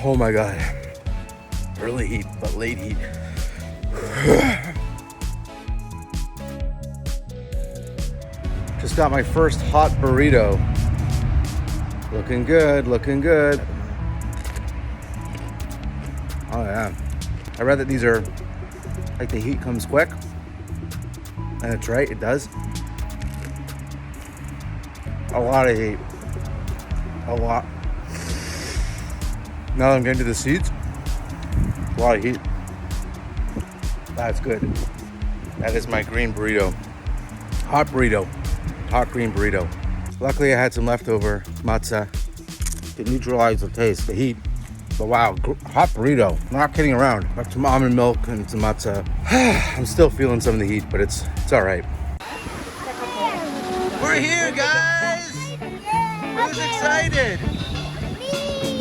Oh my God. Early heat, but late heat. Just got my first hot burrito. Looking good, looking good. Oh yeah. I read that these are, like, the heat comes quick. And it's right, it does. A lot of heat. A lot. Now that I'm getting to the seeds, a lot of heat. That's good. That is my green burrito. Hot burrito. Hot green burrito. Luckily I had some leftover matzah to neutralize the taste, the heat. But wow, hot burrito. I'm not kidding around. Got some almond milk and some matzah. I'm still feeling some of the heat, but it's all right. We're here, guys! Who's excited?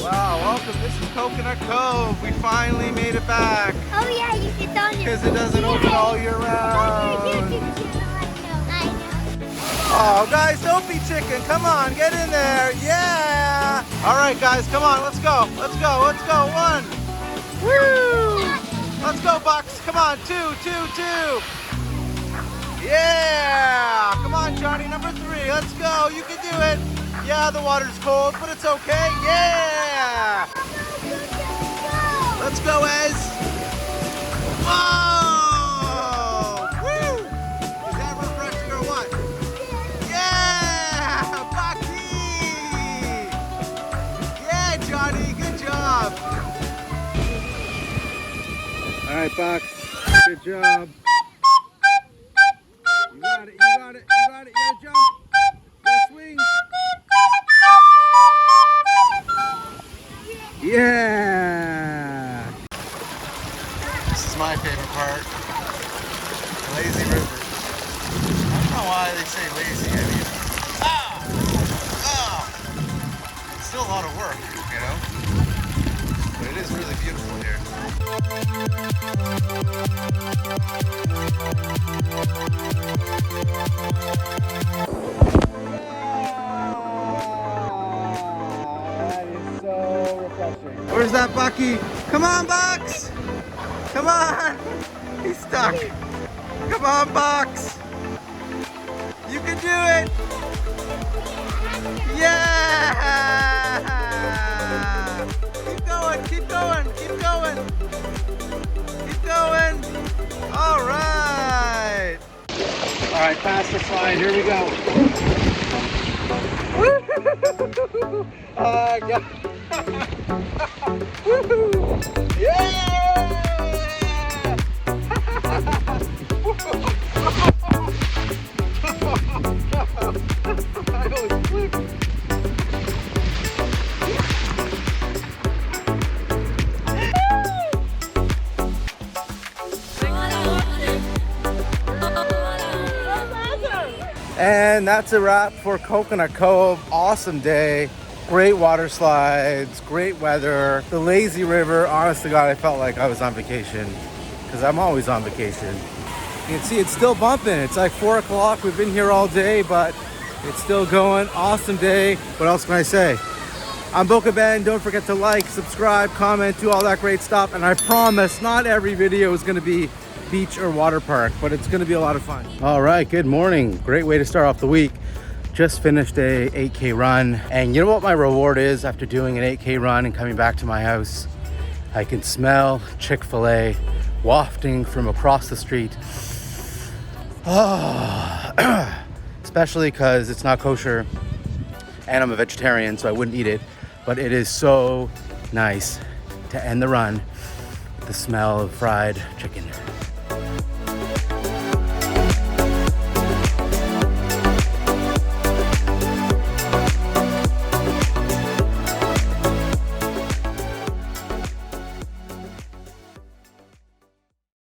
Wow, welcome. This is Coconut Cove. We finally made it back. Oh yeah, you can tell me. Because it doesn't open all year round. Oh, guys, don't be chicken. Come on, get in there. Yeah. All right, guys, come on. Let's go. Let's go. Let's go. One. Woo. Let's go, Bucks. Come on. Two. Yeah. Come on, Johnny. Number 3. Let's go. You can do it. Yeah, the water's cold, but it's okay. Yeah. Let's go, Ez. Whoa. All right, Box. Good job. You got it. You got it. You got it. You gotta jump. You gotta swing. Yeah. This is my favorite part. Lazy river. I don't know why they say lazy. I mean, it's still a lot of work, you know. But it is really beautiful here. That is so refreshing. Where's that Bucky? Come on, Box! Come on! He's stuck. Come on, Box! You can do it! Yeah! Keep going, keep going, keep going. Keep going. All right. All right, faster slide. Here we go. Oh, God. Yeah! I almost flipped. And that's a wrap for Coconut Cove. Awesome day. Great water slides, great weather. The lazy river, honest to God, I felt like I was on vacation because I'm always on vacation. You can see it's still bumping. It's like 4 o'clock. We've been here all day, but it's still going. Awesome day. What else can I say? I'm Boca Ben. Don't forget to like, subscribe, comment, do all that great stuff. And I promise not every video is going to be beach or water park, but it's going to be a lot of fun. All right, good morning. Great way to start off the week. Just finished a 8K run, and you know what my reward is after doing an 8K run and coming back to my house? I can smell Chick-fil-A wafting from across the street. Oh, especially because it's not kosher and I'm a vegetarian, so I wouldn't eat it, but it is so nice to end the run with the smell of fried chicken.